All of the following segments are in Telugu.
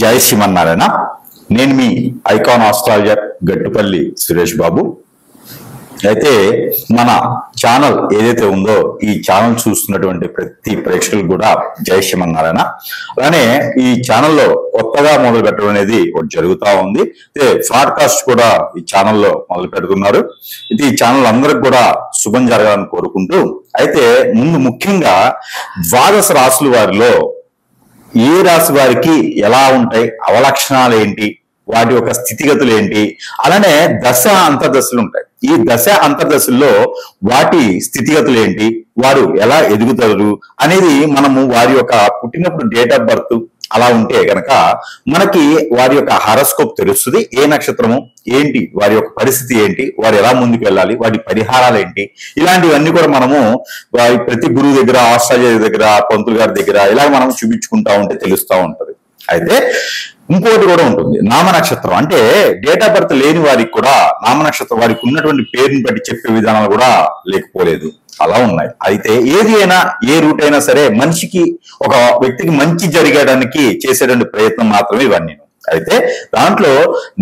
జై శ్రీమన్నారాయణ. నేను మీ ఐకాన్ ఆస్ట్రాలజర్ గట్టుపల్లి సురేష్ బాబు. అయితే మన ఛానల్ ఏదైతే ఉందో ఈ ఛానల్ చూస్తున్నటువంటి ప్రతి ప్రేక్షకులు కూడా జై శ్రీమన్నారాయణ. అలానే ఈ ఛానల్లో కొత్తగా మొదలు పెట్టడం అనేది ఒకటి జరుగుతూ ఉంది. అయితే బ్రాడ్కాస్ట్ కూడా ఈ ఛానల్లో మొదలు పెడుతున్నారు. ఇది ఈ ఛానల్ అందరికి కూడా శుభం జరగాలని కోరుకుంటూ, అయితే ముందు ముఖ్యంగా ద్వాదశ రాశుల వారిలో ఏ రాశి వారికి ఎలా ఉంటాయి, అవలక్షణాలు ఏంటి, వాటి యొక్క స్థితిగతులు ఏంటి, అలానే దశ అంతర్దశలు ఉంటాయి. ఈ దశ అంతర్దశల్లో వాటి స్థితిగతులు ఏంటి, వారు ఎలా ఎదుగుతారు అనేది మనము వారి యొక్క పుట్టినప్పుడు డేట్ ఆఫ్ బర్త్ అలా ఉంటే కనుక మనకి వారి యొక్క హారోస్కోప్ తెలుస్తుంది. ఏ నక్షత్రము ఏంటి, వారి యొక్క పరిస్థితి ఏంటి, వారు ఎలా ముందుకు వెళ్ళాలి, వాటి పరిహారాలు ఏంటి, ఇలాంటివన్నీ కూడా మనము ప్రతి గురువు దగ్గర, ఆస్ట్రాలజర్ దగ్గర, పంతులు గారి దగ్గర ఇలా మనం చూపించుకుంటా ఉంటే తెలుస్తూ ఉంటది. అయితే ఇంకోటి కూడా ఉంటుంది, నామ నక్షత్రం. అంటే డేట్ ఆఫ్ బర్త్ లేని వారికి కూడా నామ నక్షత్రం వారికి ఉన్నటువంటి పేరుని బట్టి చెప్పే విధానాలు కూడా లేకపోలేదు, అలా ఉన్నాయి. అయితే ఏది అయినా, ఏ రూట్ అయినా సరే మనిషికి, ఒక వ్యక్తికి మంచి జరిగేయడానికి చేసేటువంటి ప్రయత్నం మాత్రమే ఇవన్నీ. అయితే దాంట్లో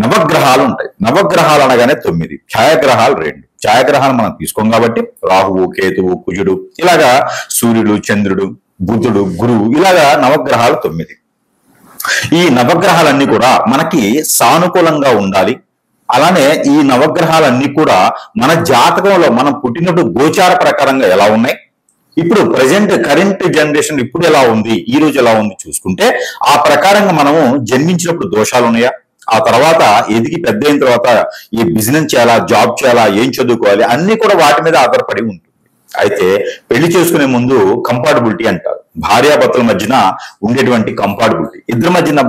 నవగ్రహాలు ఉంటాయి. నవగ్రహాలు అనగానే 9, ఛాయాగ్రహాలు 2. ఛాయాగ్రహాలు మనం తీసుకోం కాబట్టి రాహువు, కేతువు, కుజుడు, ఇలాగా సూర్యుడు, చంద్రుడు, బుధుడు, గురువు, ఇలాగా నవగ్రహాలు 9. ఈ నవగ్రహాలన్నీ కూడా మనకి సానుకూలంగా ఉండాలి. అలానే ఈ నవగ్రహాలన్నీ కూడా మన జాతకంలో మనం పుట్టినప్పుడు గోచార ప్రకారంగా ఎలా ఉన్నాయి, ఇప్పుడు ప్రజెంట్ కరెంట్ జనరేషన్ ఇప్పుడు ఎలా ఉంది, ఈ రోజు ఎలా ఉంది చూసుకుంటే ఆ ప్రకారంగా మనము జన్మించినప్పుడు దోషాలు ఉన్నాయా, ఆ తర్వాత ఎదిగి పెద్ద అయిన తర్వాత ఈ బిజినెస్ చేయాలా, జాబ్ చేయాలా, ఏం చదువుకోవాలి, అన్ని కూడా వాటి మీద ఆధారపడి ఉంటుంది. అయితే పెళ్లి చేసుకునే ముందు కంపాటబిలిటీ అంటారు. భార్యాభర్తల మధ్యన ఉండేటువంటి కంపాటబిలిటీ, ఇద్దరి మధ్యన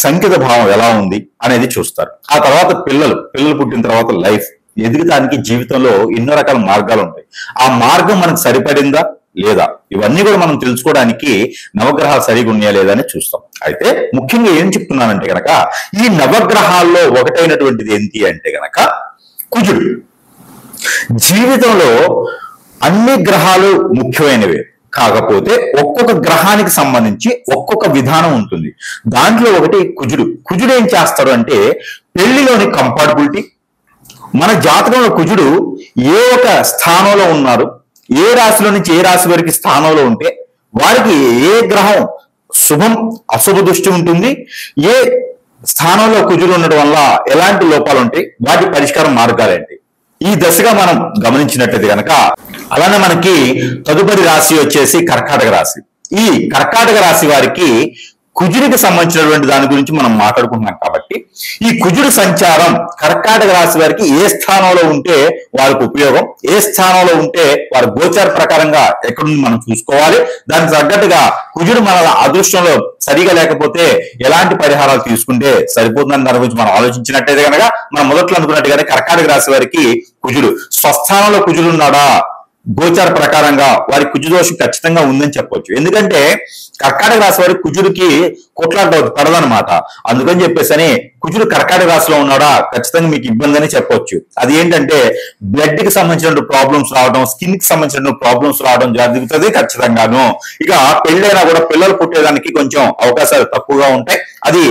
సంకేత భావం ఎలా ఉంది అనేది చూస్తారు. ఆ తర్వాత పిల్లలు పుట్టిన తర్వాత లైఫ్ ఎదుగుతానికి జీవితంలో ఎన్నో రకాల మార్గాలు ఉంటాయి. ఆ మార్గం మనకు సరిపడిందా లేదా, ఇవన్నీ కూడా మనం తెలుసుకోవడానికి నవగ్రహాలు సరిగా ఉన్నాయా లేదా అని చూస్తాం. అయితే ముఖ్యంగా ఏం చెప్తున్నానంటే గనక ఈ నవగ్రహాల్లో ఒకటైనటువంటిది ఏంటి అంటే గనక కుజుడు. జీవితంలో అన్ని గ్రహాలు ముఖ్యమైనవే, కాకపోతే ఒక్కొక్క గ్రహానికి సంబంధించి ఒక్కొక్క విధానం ఉంటుంది. దాంట్లో ఒకటి కుజుడు. కుజుడు ఏం చేస్తాడు అంటే పెళ్లిలోని కంపాటబిలిటీ, మన జాతకంలో కుజుడు ఏ ఒక స్థానంలో ఉన్నారు, ఏ రాశిలో నుంచి ఏ రాశి వారికి స్థానంలో ఉంటే వారికి ఏ గ్రహం శుభం అశుభ దృష్టి ఉంటుంది, ఏ స్థానంలో కుజుడు ఉండడం వల్ల ఎలాంటి లోపాలు ఉంటాయి, వాటి పరిష్కారం మార్గాలేంటి, ఈ దశగా మనం గమనించినట్లయితే కనుక అలానే మనకి తదుపరి రాశి వచ్చేసి కర్కాటక రాశి. ఈ కర్కాటక రాశి వారికి కుజుడికి సంబంధించినటువంటి దాని గురించి మనం మాట్లాడుకుంటున్నాం కాబట్టి ఈ కుజుడు సంచారం కర్కాటక రాశి వారికి ఏ స్థానంలో ఉంటే వారికి ఉపయోగం, ఏ స్థానంలో ఉంటే వారి గోచార ప్రకారంగా ఎక్కడుంది మనం చూసుకోవాలి. దానికి తగ్గట్టుగా కుజుడు మన అదృష్టంలో సరిగా లేకపోతే ఎలాంటి పరిహారాలు తీసుకుంటే సరిపోతుందని దాని గురించి మనం ఆలోచించినట్టయితే కనుక మనం మొదట్లో అనుకున్నట్టుగానే కర్కాటక రాశి వారికి కుజుడు స్వస్థానంలో కుజుడు ఉన్నాడా, గోచార ప్రకారంగా వారి కుజు దోషం ఖచ్చితంగా ఉందని చెప్పొచ్చు. ఎందుకంటే కర్కాటక రాశి వారి కుజుడికి కొట్లాట పడదనమాట. అందుకని చెప్పేసి కుజుడు కర్కాటక రాశిలో ఉన్నాడా ఖచ్చితంగా మీకు ఇబ్బంది అని చెప్పొచ్చు. అది ఏంటంటే బ్లడ్ కి సంబంధించిన ప్రాబ్లమ్స్ రావడం, స్కిన్ కి సంబంధించిన ప్రాబ్లమ్స్ రావడం జరుగుతుంది ఖచ్చితంగాను. ఇక పెళ్ళైనా కూడా పిల్లలు పుట్టేదానికి కొంచెం అవకాశాలు తక్కువగా ఉంటాయి. అది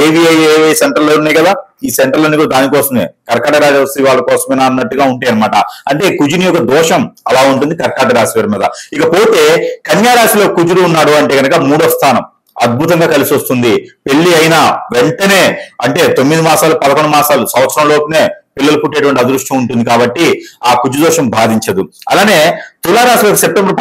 ఏవి సెంటర్లో ఉన్నాయి కదా, ఈ సెంటర్లన్నీ కూడా దానికోసమే, కర్కాటక రాశి వాళ్ళ కోసమేనా అన్నట్టుగా ఉంటాయి అనమాట. అంటే కుజుని యొక్క దోషం అలా ఉంటుంది కర్కాటక రాశి వారి మీద. ఇకపోతే కన్యా రాశిలో కుజుడు ఉన్నాడు అంటే కనుక 3వ స్థానం అద్భుతంగా కలిసి వస్తుంది. పెళ్లి అయినా వెంటనే అంటే 9 మాసాలు 11 మాసాలు సంవత్సరం లోపునే పిల్లలు పుట్టేటువంటి అదృష్టం ఉంటుంది కాబట్టి ఆ కుజు దోషం బాధించదు. అలానే తులారాశి సెప్టెంబర్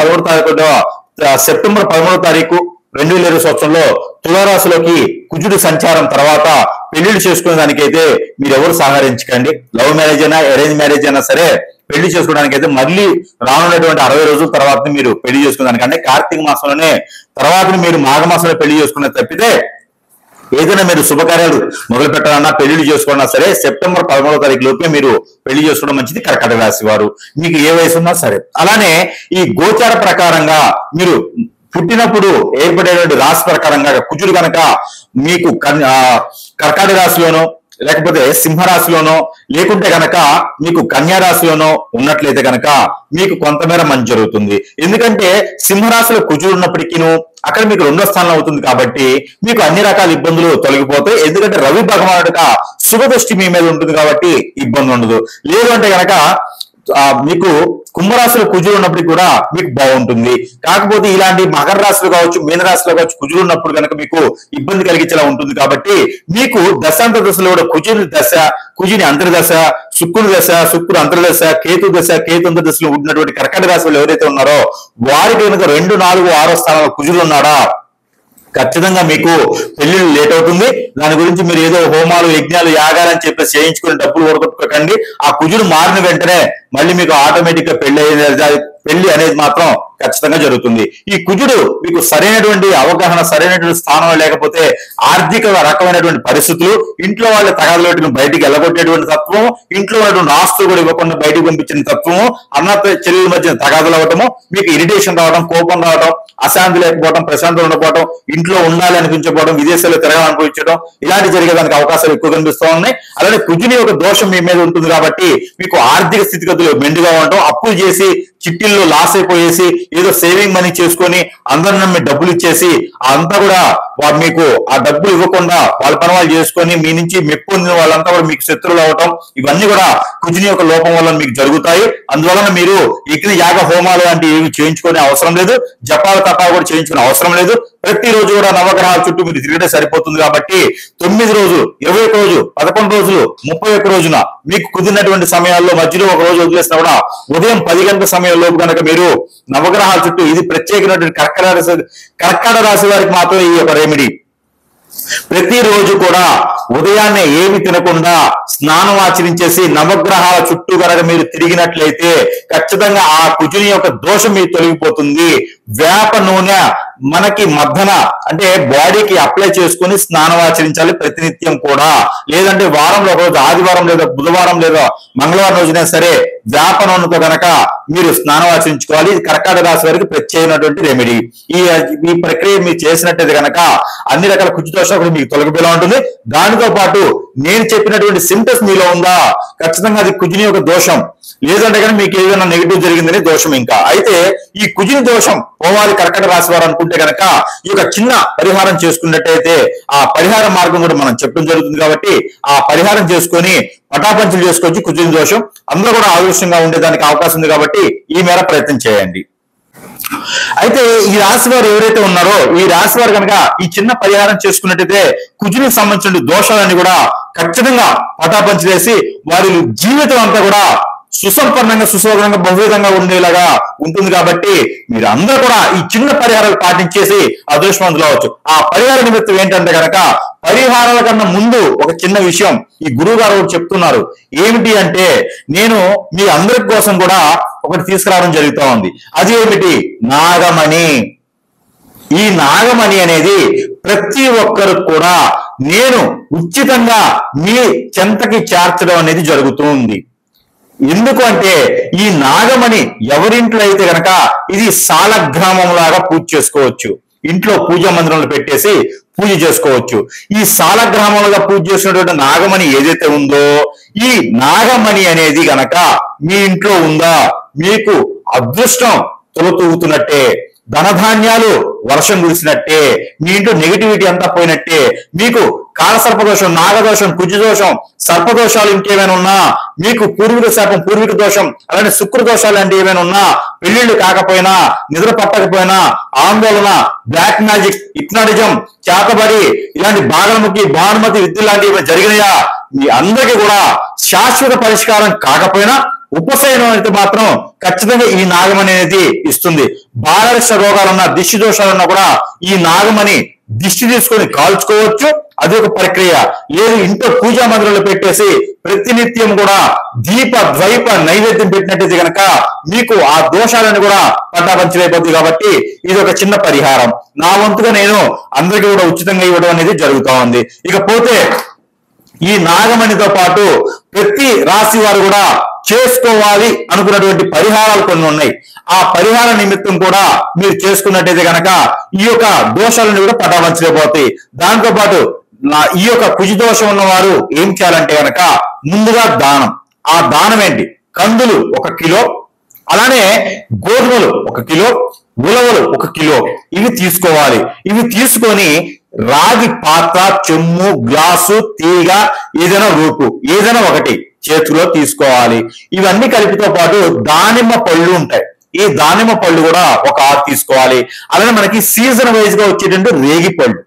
11వ తారీఖు 2020 సంవత్సరంలో తులారాశిలోకి కుజుడు సంచారం తర్వాత పెళ్లిళ్ళు చేసుకునే దానికైతే మీరు ఎవరు సహకరించకండి. లవ్ మ్యారేజ్ అయినా అరేంజ్ మ్యారేజ్ అయినా సరే పెళ్లి చేసుకోవడానికి అయితే మళ్ళీ రానున్నటువంటి 60 రోజుల తర్వాత మీరు పెళ్లి చేసుకునేదానికి, అంటే కార్తీక మాసంలోనే తర్వాత మీరు మాఘమాసంలో పెళ్లి చేసుకునే తప్పితే ఏదైనా మీరు శుభకార్యాలు మొదలు పెట్టాలన్నా పెళ్లిళ్ళు చేసుకోవాలన్నా సరే సెప్టెంబర్ 11వ తారీఖు లోపే మీరు పెళ్లి చేసుకోవడం మంచిది కర్కాటక రాశి వారు, మీకు ఏ వయసు ఉన్నా సరే. అలానే ఈ గోచార ప్రకారంగా మీరు పుట్టినప్పుడు ఏర్పడేటువంటి రాశి ప్రకారంగా కుజుడు కనుక మీకు కర్కాటక రాశిలోనో లేకపోతే సింహరాశిలోనో లేకుంటే గనక మీకు కన్యా రాశిలోనో ఉన్నట్లయితే గనక మీకు కొంతమేర మంచి జరుగుతుంది. ఎందుకంటే సింహరాశిలో కుజుడు ఉన్నప్పటికీను అక్కడ మీకు 2వ స్థానంలో అవుతుంది కాబట్టి మీకు అన్ని రకాల ఇబ్బందులు తొలగిపోతాయి. ఎందుకంటే రవి భగవానుడిగా శుభ దృష్టి మీ మీద ఉంటుంది కాబట్టి ఇబ్బంది ఉండదు. లేదు అంటే గనక మీకు కుంభరాశిలో కుజులు ఉన్నప్పటికీ కూడా మీకు బాగుంటుంది. కాకపోతే ఇలాంటి మకర రాశిలో కావచ్చు, మీన రాశిలో కావచ్చు కుజులు ఉన్నప్పుడు కనుక మీకు ఇబ్బంది కలిగించేలా ఉంటుంది. కాబట్టి మీకు దశాంత దశలో కూడా కుజుని దశ, కుజుని అంతర్దశ, శుక్రుని దశ, శుక్రుడు అంతర్దశ, కేతు దశ, కేతు అంతర్దశలో ఉన్నటువంటి కర్కాటక రాశిలో ఎవరైతే ఉన్నారో వారికి కనుక 2, 4, 6వ స్థానంలో కుజులు ఉన్నాడా ఖచ్చితంగా మీకు పెళ్లిళ్ళు లేట్ అవుతుంది. దాని గురించి మీరు ఏదో హోమాలు, యజ్ఞాలు, యాగాలని చెప్పేసి చేయించుకుని డబ్బులు ఓడగొట్టుకోకండి. ఆ కుజుడు మారిన వెంటనే మళ్ళీ మీకు ఆటోమేటిక్ గా పెళ్లి అనేది మాత్రం ఖచ్చితంగా జరుగుతుంది. ఈ కుజుడు మీకు సరైనటువంటి అవగాహన, సరైనటువంటి స్థానం లేకపోతే ఆర్థిక రకమైనటువంటి పరిస్థితులు, ఇంట్లో వాళ్ళ తగాదలోటిని బయటికి వెళ్ళగొట్టేటువంటి తత్వం, ఇంట్లో ఉన్నటువంటి ఆస్తులు కూడా ఇవ్వకుండా బయటికి పంపించిన తత్వము, అన్న చెల్లెల మధ్య తగాదలు అవ్వటము, మీకు ఇరిటేషన్ రావడం, కోపం రావడం, అశాంతి లేకపోవడం, ప్రశాంతం ఉండకపోవడం, ఇంట్లో ఉండాలి అనిపించకపోవడం, విదేశాల్లో తిరగాలనిపించడం, ఇలాంటి జరిగేదానికి అవకాశాలు ఎక్కువ కనిపిస్తూ ఉన్నాయి. అలానే కుజుని ఒక దోషం మీ మీద ఉంటుంది కాబట్టి మీకు ఆర్థిక స్థితిగతులు మెండుగా ఉండటం, అప్పులు చేసి చిట్టిల్లో లాస్ అయిపోయేసి ఏదో సేవింగ్ మనీ చేసుకొని అందరిని నమ్మి డబ్బులు ఇచ్చేసి అంతా కూడా మీకు ఆ డబ్బులు ఇవ్వకుండా వాళ్ళ పని వాళ్ళు చేసుకొని మీ నుంచి మెప్పు పొందిన వాళ్ళంతా కూడా మీకు శత్రువులు అవటం, ఇవన్నీ కూడా కుజుని యొక్క లోపం వల్ల మీకు జరుగుతాయి. అందువలన మీరు యజ్ఞ యాగ హోమాలు లాంటివి ఏమి చేయించుకునే అవసరం లేదు, జపాలు తపాలు కూడా చేయించుకునే అవసరం లేదు. ప్రతిరోజు కూడా నవగ్రహాల చుట్టూ మీరు తిరిగితే సరిపోతుంది. కాబట్టి 9 రోజులు, 21 రోజు, 11 రోజులు, 31 రోజున మీకు కుదిరినటువంటి సమయాల్లో మధ్యలో ఒక రోజు వదిలేసినా కూడా ఉదయం 10 గంటల సమయంలోపు కనుక మీరు నవగ్రహాల చుట్టూ, ఇది ప్రత్యేకమైనటువంటి కర్కాటక రాశి వారికి మాత్రం ఈ యొక్క రెమెడీ. ప్రతిరోజు కూడా ఉదయాన్నే ఏమి తినకుండా స్నానం ఆచరించేసి నవగ్రహాల చుట్టూ కనుక మీరు తిరిగినట్లయితే ఖచ్చితంగా ఆ కుజుని యొక్క దోషం మీకు తొలగిపోతుంది. వేప నూనె మనకి మద్దన అంటే బాడీకి అప్లై చేసుకుని స్నానం ఆచరించాలి ప్రతినిత్యం కూడా. లేదంటే వారంలో ఒక రోజు, ఆదివారం లేదా బుధవారం లేదా మంగళవారం రోజున సరే వేప నూనెతో కనుక మీరు స్నానం ఆచరించుకోవాలి. ఇది కర్కాటక రాశి వారికి ప్రత్యేకమైనటువంటి రెమెడీ. ఈ ప్రక్రియ మీరు చేసినట్టయితే కనుక అన్ని రకాల కుజు దోషాలు కూడా మీకు తొలగిపోయేలా ఉంటుంది. దానితో పాటు నేను చెప్పినటువంటి సింటమ్స్ మీలో ఉందా ఖచ్చితంగా అది కుజుని యొక్క దోషం. లేదంటే కానీ మీకు ఏదైనా నెగిటివ్ జరిగిందని దోషం. ఇంకా అయితే ఈ కుజుని దోషం పోవాలి కర్కాటక రాశి వారు అనుకుంటే కనుక ఈ యొక్క చిన్న పరిహారం చేసుకున్నట్టయితే ఆ పరిహార మార్గం కూడా మనం చెప్పడం జరుగుతుంది. కాబట్టి ఆ పరిహారం చేసుకొని పటాపంచలు చేసుకోవచ్చు. కుజుని దోషం అందరూ కూడా ఆదర్శంగా ఉండేదానికి అవకాశం ఉంది. కాబట్టి ఈ మేర ప్రయత్నం చేయండి. అయితే ఈ రాశి వారు ఎవరైతే ఉన్నారో ఈ రాశి వారు కనుక ఈ చిన్న పరిహారం చేసుకున్నట్టయితే కుజునికి సంబంధించిన దోషాలన్నీ కూడా ఖచ్చితంగా పటాపంచలు వేసి వారి జీవితం అంతా కూడా సుసంపన్నంగా, సుశోభనంగా, బహువిధంగా ఉండేలాగా ఉంటుంది. కాబట్టి మీరు అందరూ కూడా ఈ చిన్న పరిహారాలు పాటించేసి అదృష్టవంతులు అవ్వచ్చు. ఆ పరిహార నిమిత్తం ఏంటంటే కనుక పరిహారాల కన్నా ముందు ఒక చిన్న విషయం ఈ గురువు గారు చెప్తున్నారు. ఏమిటి అంటే నేను మీ అందరి కోసం కూడా ఒకటి తీసుకురావడం జరుగుతూ ఉంది. అది ఏమిటి? నాగమణి. ఈ నాగమణి అనేది ప్రతి ఒక్కరు కూడా నేను ఉచితంగా మీ చెంతకి చేర్చడం అనేది జరుగుతుంది. ఎందుకు అంటే ఈ నాగమణి ఎవరింట్లో అయితే గనక ఇది సాలగ్రామం లాగా పూజ చేసుకోవచ్చు. ఇంట్లో పూజా మందిరంలో పెట్టేసి పూజ చేసుకోవచ్చు. ఈ సాలగ్రామంలో పూజ చేసినటువంటి నాగమణి ఏదైతే ఉందో ఈ నాగమణి అనేది గనక మీ ఇంట్లో ఉందా మీకు అదృష్టం తొలతూగుతున్నట్టే, ధనధాన్యాలు వర్షం కురిసినట్టే, మీ ఇంట్లో నెగిటివిటీ అంతా పోయినట్టే. మీకు కాలసర్పదోషం, నాగదోషం, కుజదోషం, సర్పదోషాలు ఇంకేమైనా ఉన్నా, మీకు పూర్వీక శాపం, పూర్వీక దోషం, అలానే శుక్రదోషాలు అంటే ఏమైనా ఉన్నా, పెళ్లిళ్ళు కాకపోయినా, నిద్ర పట్టకపోయినా, ఆందోళన, బ్లాక్ మ్యాజిక్, హిప్నాటిజం, చేతబడి, ఇలాంటి బాగలముఖి, భానుమతి విద్య లాంటివి జరిగినాయా మీ అందరికీ కూడా శాశ్వత పరిష్కారం కాకపోయినా ఉపశమనం అయితే మాత్రం ఖచ్చితంగా ఈ నాగమణి అనేది ఇస్తుంది. బాలరిష్ట రోగాలున్నా, దిష్టి దోషాలున్నా కూడా ఈ నాగమణి దిష్టి తీసుకొని కాల్చుకోవచ్చు. అది ఒక ప్రక్రియ. లేదు ఇంట్లో పూజా మందిరంలో పెట్టేసి ప్రతినిత్యం కూడా దీప ద్వైప నైవేద్యం పెట్టినట్టయితే కనుక మీకు ఆ దోషాలను కూడా పటాపంచలైపోతుంది. కాబట్టి ఇది ఒక చిన్న పరిహారం. నా వంతుగా నేను అందరికీ కూడా ఉచితంగా ఇవ్వడం అనేది జరుగుతూ ఉంది. ఇకపోతే ఈ నాగమణితో పాటు ప్రతి రాశి వారు కూడా చేసుకోవాలి అనుకున్నటువంటి పరిహారాలు కొన్ని ఉన్నాయి. ఆ పరిహార నిమిత్తం కూడా మీరు చేసుకున్నట్టయితే కనుక ఈ యొక్క దోషాలను కూడా పటాపంచలేకపోతాయి. దాంతో పాటు ఈ యొక్క కుజదోషం ఉన్నవారు ఏం చేయాలంటే కనుక ముందుగా దానం. ఆ దానం ఏంటి? కందులు 1 కిలో, అలానే గోధుమలు 1 కిలో, ఉలవలు 1 కిలో, ఇవి తీసుకోవాలి. ఇవి తీసుకొని రాగి పాత్ర, చెమ్ము, గ్లాసు, తీగ, ఏదైనా రూపు ఏదైనా ఒకటి చేతిలో తీసుకోవాలి. ఇవన్నీ కలిపితో పాటు దానిమ్మ పళ్ళు ఉంటాయి, ఈ దానిమ్మ పళ్ళు కూడా ఒక 6 తీసుకోవాలి. అలానే మనకి సీజన్ వైజ్ గా వచ్చేటువంటి రేగి పళ్ళు,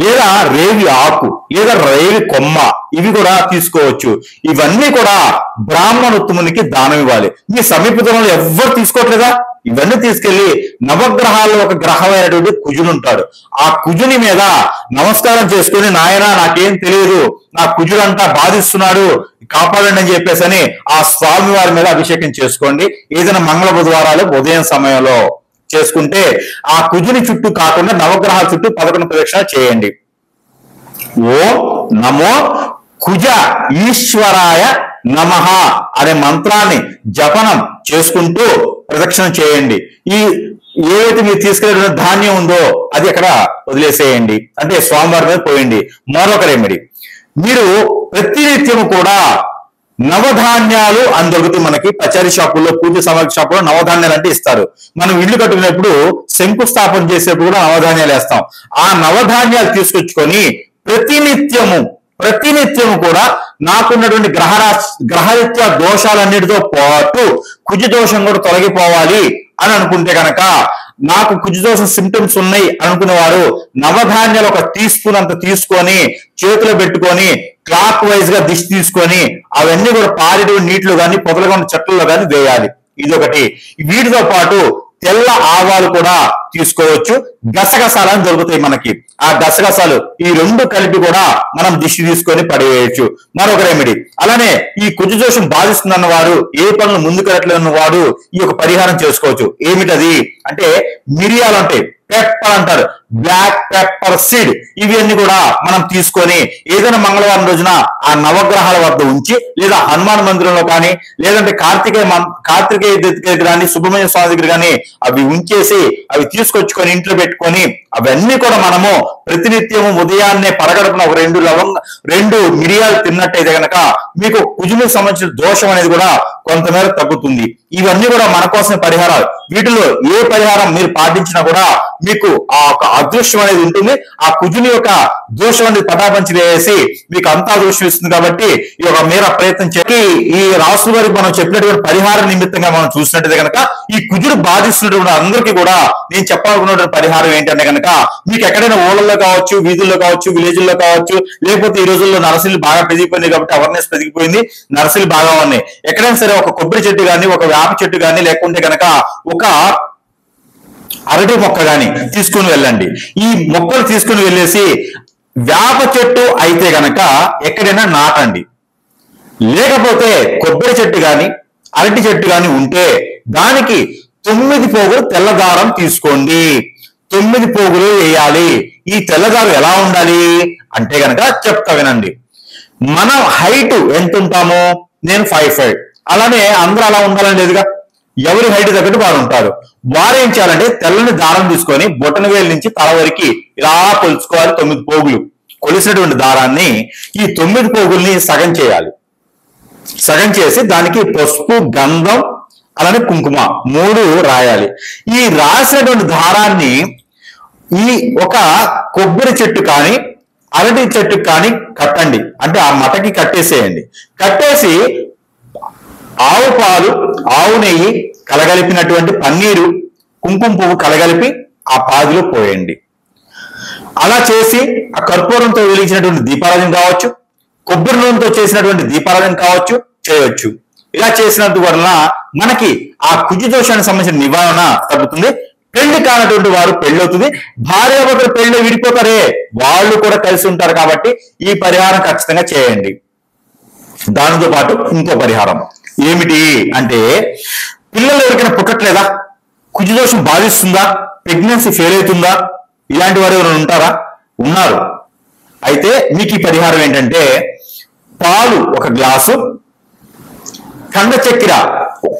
లేదా రేగి ఆకు, లేదా రేగి కొమ్మ, ఇవి కూడా తీసుకోవచ్చు. ఇవన్నీ కూడా బ్రాహ్మణోత్తమునికి దానం ఇవ్వాలి. మీ సమీపంలో ఎవ్వరు తీసుకోవట్లేదా? ఇవన్నీ తీసుకెళ్లి నవగ్రహాల్లో ఒక గ్రహమైనటువంటి కుజుడు ఉంటాడు, ఆ కుజుని మీద నమస్కారం చేసుకుని, నాయన నాకేం తెలియదు, నా కుజుడు అంతా బాధిస్తున్నాడు, కాపాడండి అని చెప్పేసి ఆ స్వామి వారి మీద అభిషేకం చేసుకోండి. ఏదైనా మంగళ బుధవారాలు ఉదయం సమయంలో చేసుకుంటే ఆ కుజుని చుట్టూ కాకుండా నవగ్రహాల చుట్టూ 11 ప్రదక్షిణాలు చేయండి. ఓం నమో కుజ ఈశ్వరాయ నమః అనే మంత్రాన్ని జపనం చేసుకుంటూ ప్రదక్షిణం చేయండి. ఈ ఏవైతే మీరు తీసుకెళ్ళిన ధాన్యం ఉందో అది అక్కడ వదిలేసేయండి, అంటే స్వామివారి మీద పోయండి. మరొక రెమెడీ, మీరు ప్రతినిత్యము కూడా నవధాన్యాలు అని దొరుకుతాయి మనకి పచారీ షాపుల్లో, పూజ సామాగ్రి షాపుల్లో నవధాన్యాలు అంటే ఇస్తారు. మనం ఇల్లు కట్టుకునేప్పుడు శంకుస్థాపన చేసేప్పుడు కూడా నవధాన్యాలు వేస్తాం. ఆ నవధాన్యాలు తీసుకొచ్చుకొని ప్రతినిత్యము కూడా నాకున్నటువంటి గ్రహరీత్యా దోషాలన్నిటితో పాటు కుజ దోషం కూడా తొలగిపోవాలి అని అనుకుంటే కనుక, నాకు కుజదోషం సింటమ్స్ ఉన్నాయి అనుకునే వారు నవధాన్యాలు 1 టీ స్పూన్ అంత తీసుకొని చేతిలో పెట్టుకొని క్లాక్ వైజ్ గా దిష్టి తీసుకొని అవన్నీ కూడా పారేటువంటి నీటిలో కానీ పొదలుగా ఉన్న చెట్లలో కానీ వేయాలి. ఇదొకటి. వీటితో పాటు తెల్ల ఆవాలు కూడా తీసుకోవచ్చు. గసగసాలు అని దొరుకుతాయి మనకి, ఆ గసగసాలు ఈ 2 కలిపి కూడా మనం దిష్టి తీసుకొని పడేయచ్చు. మరొక రెమెడీ, అలానే ఈ కుజదోషం బాధిస్తుందన్న వారు, ఏ పనులు ముందుకెళ్ళట్లేదన్న వాడు ఈ యొక్క పరిహారం చేసుకోవచ్చు. ఏమిటది అంటే, మిరియాలు అంటే పెప్పర్ అంటారు, బ్లాక్ పెప్పర్ సీడ్, ఇవన్నీ కూడా మనం తీసుకొని ఏదైనా మంగళవారం రోజున ఆ నవగ్రహాల వద్ద ఉంచి, లేదా హనుమాన్ మందిరంలో కానీ, లేదంటే కార్తికేయ దగ్గర కానీ, సుబ్రహ్మణ్య స్వామి దగ్గర కానీ అవి ఉంచేసి అవి తీసుకొచ్చుకొని ఇంట్లో పెట్టుకొని అవన్నీ కూడా మనము ప్రతినిత్యము ఉదయాన్నే పరగడుపున ఒక 2 మిరియాలు తిన్నట్టయితే కనుక మీకు కుజునికి సంబంధించిన దోషం అనేది కూడా కొంతమేర తగ్గుతుంది. ఇవన్నీ కూడా మన కోసమే పరిహారాలు. వీటిలో ఏ పరిహారం మీరు పాటించినా కూడా మీకు ఆ అదృష్టం అనేది ఉంటుంది. ఆ కుజుని యొక్క దోషం అనేది పటాపంచి వేసి మీకు అంతా అదృష్టం ఇస్తుంది. కాబట్టి ఈ యొక్క మేర ప్రయత్నం చేసి ఈ రాసుల వారికి మనం చెప్పినటువంటి పరిహార నిమిత్తంగా మనం చూసినట్టయితే కనుక, ఈ కుజుడు బాధిస్తున్నటువంటి అందరికీ కూడా నేను చెప్పాలనుకున్నటువంటి పరిహారం ఏంటంటే కనుక, మీకు ఎక్కడైనా ఊళ్ళల్లో కావచ్చు, వీధుల్లో కావచ్చు, విలేజ్ల్లో కావచ్చు, లేకపోతే ఈ రోజుల్లో నర్సరీలు బాగా పెరిగిపోయింది కాబట్టి అవేర్నెస్ పెరిగిపోయింది, నర్సరీలు బాగా ఉన్నాయి. ఎక్కడైనా సరే ఒక కొబ్బరి చెట్టు కానీ, ఒక వేప చెట్టు కానీ, లేకుంటే కనుక ఒక అరటి మొక్క కానీ తీసుకుని వెళ్ళండి. ఈ మొక్కలు తీసుకుని వెళ్ళేసి వేప చెట్టు అయితే గనక ఎక్కడైనా నాటండి. లేకపోతే కొబ్బరి చెట్టు కానీ, అరటి చెట్టు కానీ ఉంటే దానికి 9 పోగులు తెల్లదారం తీసుకోండి. 9 పోగులు వేయాలి. ఈ తెల్లదారం ఎలా ఉండాలి అంటే గనక చెప్తా వినండి. మనం హైట్ ఎంత ఉంటామో, నేను 5'5", అలానే అందరూ అలా ఉండాలని లేదుగా, ఎవరి హైట్ తగ్గట్టు వారు ఉంటారు. వారు ఏం చేయాలంటే తెల్లని దారం తీసుకొని బొటన వేలు నుంచి తల వరకు ఇలా కొలుచుకోవాలి. 9 పోగులు కొలిసినటువంటి దారాన్ని, ఈ 9 పోగుల్ని సగం చేయాలి. సగం చేసి దానికి పసుపు, గంధం, అలానే కుంకుమ 3 రాయాలి. ఈ రాసినటువంటి దారాన్ని ఈ ఒక కొబ్బరి చెట్టు కానీ, అరటి చెట్టు కానీ కట్టండి. అంటే ఆ మటకి కట్టేసేయండి. కట్టేసి ఆవు పాలు, ఆవు నెయ్యి కలగలిపినటువంటి పన్నీరు, కుంకుమ పువ్వు కలగలిపి ఆ పాదిలో పోయండి. అలా చేసి ఆ కర్పూరంతో వెలిగించినటువంటి దీపారాధన కావచ్చు, కొబ్బరి నూనెతో చేసినటువంటి దీపారాధన కావచ్చు, చేయొచ్చు. ఇలా చేసినందు వలన మనకి ఆ కుజు దోషానికి సంబంధించిన నివారణ తగ్గుతుంది. పెళ్లి కానటువంటి వారు పెళ్లి అవుతుంది. భార్యాభర్తలు పెళ్లి విడిపోతారే, వాళ్ళు కూడా కలిసి ఉంటారు. కాబట్టి ఈ పరిహారం ఖచ్చితంగా చేయండి. దానితో పాటు ఇంకో పరిహారం ఏమిటి అంటే, పిల్లలు ఎవరికైనా పుట్టట్లేదా, కుజదోషం బాధిస్తుందా, ప్రెగ్నెన్సీ ఫెయిల్ అవుతుందా, ఇలాంటి వారు ఎవరైనా ఉంటారా? ఉన్నారు. అయితే మీకు ఈ పరిహారం ఏంటంటే, పాలు 1 గ్లాసు, కంద చక్కెర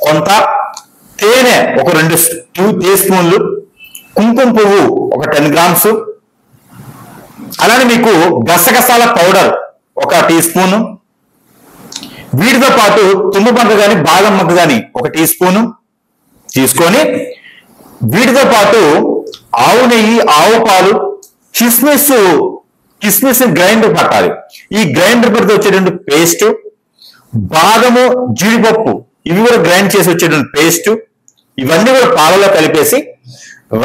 కొంత, తేనె ఒక 2 టీ స్పూన్లు, కుంకుమ పువ్వు ఒక 10 గ్రామ్స్, అలానే మీకు గసగసాల పౌడర్ 1 టీ స్పూను, వీటితో పాటు తుమ్మ మొగ్గ కానీ బాదం మొగ్గ కానీ 1 టీ స్పూను తీసుకొని, వీటితో పాటు ఆవు నెయ్యి, ఆవు పాలు, కిస్మిస్ గ్రైండర్ పట్టాలి. ఈ గ్రైండర్ పడితే వచ్చేటువంటి పేస్ట్, బాదము, జీడిపప్పు ఇవి కూడా గ్రైండ్ చేసి వచ్చేటువంటి పేస్ట్, ఇవన్నీ కూడా పాలలో కలిపేసి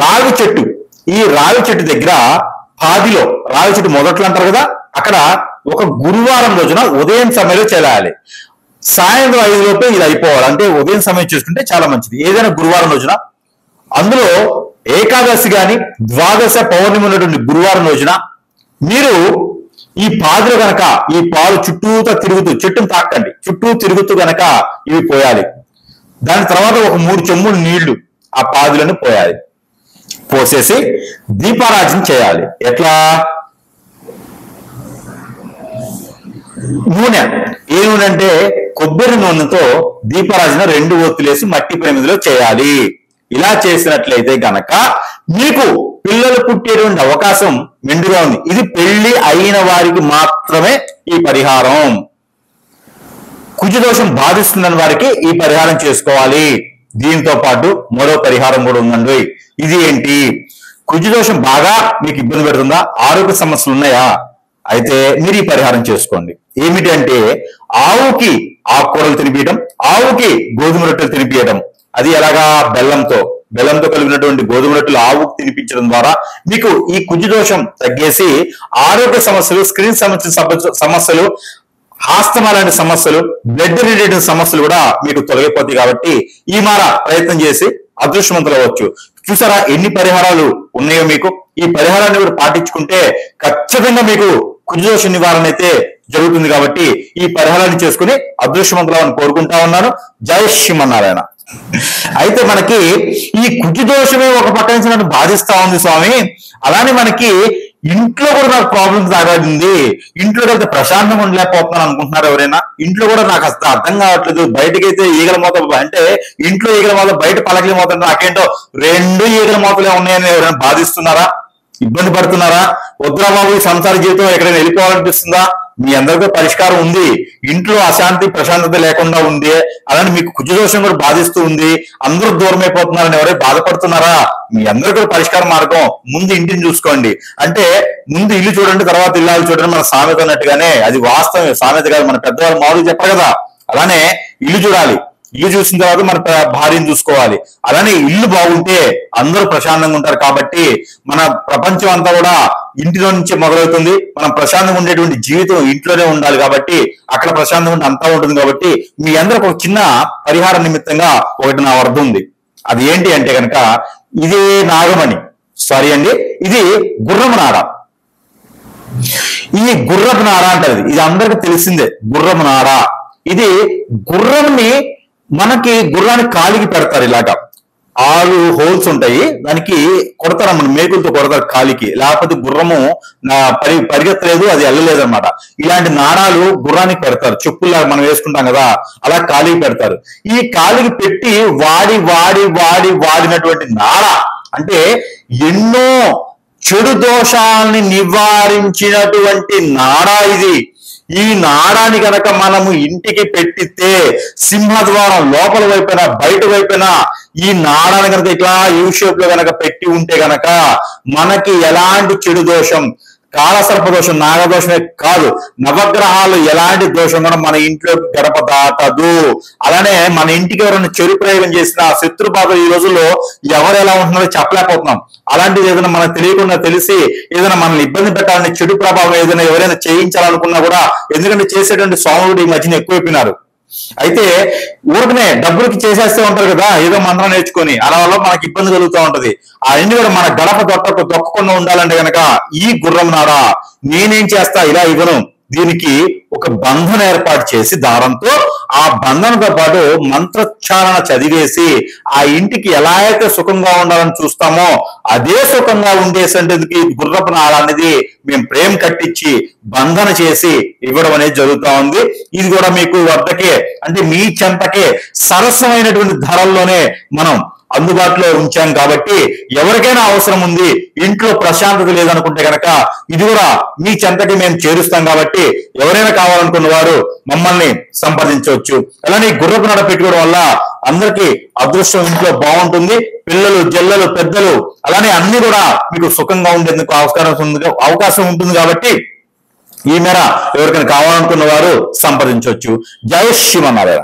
రావి చెట్టు, ఈ రావి చెట్టు దగ్గర పాదిలో, రావి చెట్టు మొదట్లో అంటారు కదా, అక్కడ ఒక గురువారం రోజున ఉదయం సమయంలో చేయాలి. సాయంత్రం 5 లోపే ఇది అయిపోవాలి. అంటే ఉదయం సమయం చూసుకుంటే చాలా మంచిది. ఏదైనా గురువారం రోజున, అందులో ఏకాదశి గాని ద్వాదశ పౌర్ణమి ఉన్నటువంటి గురువారం రోజున మీరు ఈ పాదులు గనక ఈ పాలు చుట్టూతో తిరుగుతూ, చెట్టును తాకండి, చుట్టూ తిరుగుతూ గనక ఇవి పోయాలి. దాని తర్వాత ఒక 3 చెంబులు నీళ్లు ఆ పాదులను పోయాలి. పోసేసి దీపారాజన చేయాలి. ఎట్లా? నూనె, ఏ నూనె అంటే కొబ్బరి నూనెతో దీపారాజన 2 ఒత్తులేసి మట్టి ప్రమిదిలో చేయాలి. ఇలా చేసినట్లయితే గనక మీకు పిల్లలు పుట్టేటువంటి అవకాశం మెండుగా ఉంది. ఇది పెళ్లి అయిన వారికి మాత్రమే ఈ పరిహారం. కుజదోషం బాధిస్తుందని వారికి ఈ పరిహారం చేసుకోవాలి. దీంతో పాటు మరో పరిహారం కూడా ఉందండి. ఇది ఏంటి? కుజదోషం బాగా మీకు ఇబ్బంది పెడుతుందా? ఆరోగ్య సమస్యలు ఉన్నాయా? అయితే మీరు ఈ పరిహారం చేసుకోండి. ఏమిటి అంటే, ఆవుకి ఆకుకూరలు తినిపించడం, ఆవుకి గోధుమ రొట్టెలు తినిపించడం. అది ఎలాగా? బెల్లంతో కలిగినటువంటి గోధుమ రొట్టెలు ఆవుకు తినిపించడం ద్వారా మీకు ఈ కుజదోషం తగ్గేసి ఆరోగ్య సమస్యలు, స్క్రీన్ సమస్యలు, ఆస్తమా లాంటి సమస్యలు, బ్లడ్ రిలేటెడ్ సమస్యలు కూడా మీకు తొలగిపోతాయి. కాబట్టి ఈ మార ప్రయత్నం చేసి అదృష్టవంతులు అవ్వచ్చు. చూసారా ఎన్ని పరిహారాలు ఉన్నాయో మీకు? ఈ పరిహారాన్ని కూడా పాటించుకుంటే ఖచ్చితంగా మీకు కుజదోష నివారణ అయితే జరుగుతుంది. కాబట్టి ఈ పరిహారాన్ని చేసుకుని అదృష్టవంతులని కోరుకుంటా ఉన్నాను. జై శ్రీమన్నారాయణ. అయితే మనకి ఈ కుజదోషమే ఒక పక్క నుంచి నన్ను బాధిస్తా ఉంది స్వామి, అలానే మనకి ఇంట్లో కూడా నాకు ప్రాబ్లమ్స్ తాగాడింది, ఇంట్లో అయితే ప్రశాంతంగా ఉండలేకపోతున్నాను అనుకుంటున్నారు ఎవరైనా? ఇంట్లో కూడా నాకు అసలు అర్థం కావట్లేదు. బయటకైతే ఈగల మూత, అంటే ఇంట్లో ఈగల మూత, బయట పలకల మూత, నాకేంటో 2 ఈగల మూతలే ఉన్నాయని ఎవరైనా బాధిస్తున్నారా? ఇబ్బంది పడుతున్నారా? వద్దురా బాబు సంసార జీవితం ఎక్కడైనా వెళ్ళిపోవాలనిపిస్తుందా? మీ అందరికీ పరిష్కారం ఉంది. ఇంట్లో అశాంతి ప్రశాంతత లేకుండా ఉంది, అలానే మీకు కుజదోషం కూడా బాధిస్తూ ఉంది, అందరూ దూరం అయిపోతున్నారని ఎవరైనా బాధపడుతున్నారా? మీ అందరికీ కూడా పరిష్కార మార్గం. ముందు ఇంటిని చూసుకోండి. అంటే ముందు ఇల్లు చూడండి, తర్వాత ఇల్లాలు చూడండి మన సామెత అన్నట్టుగానే, అది వాస్తవం, సామెత కాదు. మన పెద్దవాళ్ళు మామూలుగా చెప్పారు కదా. అలానే ఇల్లు చూడాలి, ఇల్లు చూసిన తర్వాత మన భార్యను చూసుకోవాలి. అలానే ఇల్లు బాగుంటే అందరూ ప్రశాంతంగా ఉంటారు. కాబట్టి మన ప్రపంచం అంతా కూడా ఇంటిలో నుంచే మొదలవుతుంది. మనం ప్రశాంతంగా ఉండేటువంటి జీవితం ఇంట్లోనే ఉండాలి. కాబట్టి అక్కడ ప్రశాంతంగా ఉంటే అంతా ఉంటుంది. కాబట్టి మీ అందరికి ఒక చిన్న పరిహార నిమిత్తంగా ఒకటి నా వద్ద ఉంది. అది ఏంటి అంటే కనుక, ఇదే నాగమణి, సారీ అండి, ఇది గుర్రము నార. ఈ గుర్రపు నార అంటారు. ఇది అందరికి తెలిసిందే, గుర్రము నార. ఇది గుర్రానికి కాలికి పెడతారు. ఇలాగా 6 హోల్స్ ఉంటాయి, దానికి కొడతారు, మన మేకులతో కొడతారు కాలికి. లేకపోతే గుర్రము పరిగెత్తలేదు, అది వెళ్ళలేదు అనమాట. ఇలాంటి నాణాలు గుర్రానికి పెడతారు, చెప్పుల్లాగా మనం వేసుకుంటాం కదా, అలా కాలికి పెడతారు. ఈ కాలికి పెట్టి వాడినటువంటి నార అంటే ఎన్నో చెడు దోషాలని నివారించినటువంటి నార ఇది. ఈ నాడాన్ని గనక మనము ఇంటికి పెట్టితే, సింహద్వారం లోపల వైపున బయట వైపున ఈ నాడాన్ని కనుక ఇట్లా యూ షేప్ లో గనక పెట్టి ఉంటే గనక మనకి ఎలాంటి చెడు దోషం, కాలసర్ప దోషం, నాగదోషమే కాదు, నవగ్రహాలు ఎలాంటి దోషం కూడా మన ఇంట్లో గడప దాటదు. అలానే మన ఇంటికి ఎవరైనా చెడు ప్రయోగం చేసిన శత్రు బాధ ఈ రోజుల్లో ఎవరు ఎలా ఉంటున్నారో చెప్పలేకపోతున్నాం. అలాంటిది ఏదైనా మనకు తెలియకుండా తెలిసి ఏదైనా మనల్ని ఇబ్బంది పెట్టాలని, చెడు ప్రభావం ఏదైనా ఎవరైనా చేయించాలనుకున్నా కూడా, ఎందుకంటే చేసేటువంటి స్వాములు ఈ మధ్యన ఎక్కువైపోయినారు. అయితే ఊరికనే డబ్బులకి చేసేస్తూ ఉంటారు కదా, ఏదో మంత్రం నేర్చుకొని, అలా వల్ల మనకి ఇబ్బంది కలుగుతూ ఉంటది. అవన్నీ కూడా మన గడప దొక్కకుండా ఉండాలంటే కనుక ఈ గుర్రం నారా నేనేం చేస్తా, ఇలా ఇవ్వను, దీనికి ఒక బంధన ఏర్పాటు చేసి దారంతో, ఆ బంధనతో పాటు మంత్రోచ్చారణ చదివేసి ఆ ఇంటికి ఎలా అయితే సుఖంగా ఉండాలని చూస్తామో అదే సుఖంగా ఉండేసరికి గుర్రపు నార అనేది మేము ప్రేమ కట్టించి బంధన చేసి ఇవ్వడం అనేది జరుగుతూ ఉంది. ఇది కూడా మీకు వద్దకే, అంటే మీ చెంతకే సరసమైనటువంటి ధరల్లోనే మనం అందుబాటులో ఉంచాం కాబట్టి ఎవరికైనా అవసరం ఉంది, ఇంట్లో ప్రశాంతత లేదనుకుంటే కనుక ఇది కూడా మీ చెంతకి మేము చేరుస్తాం కాబట్టి ఎవరైనా కావాలనుకున్న వారు మమ్మల్ని సంప్రదించవచ్చు. అలానే గుర్రపు నడ పెట్టుకోవడం వల్ల అందరికీ అదృష్టం ఇంట్లో బాగుంటుంది. పిల్లలు, జల్లలు, పెద్దలు అలానే అన్ని కూడా మీకు సుఖంగా ఉండేందుకు అవకాశం ఉంటుంది కాబట్టి ఈ మేర ఎవరికైనా కావాలనుకున్న వారు సంప్రదించవచ్చు. జై శ్రీమన్నారాయణ.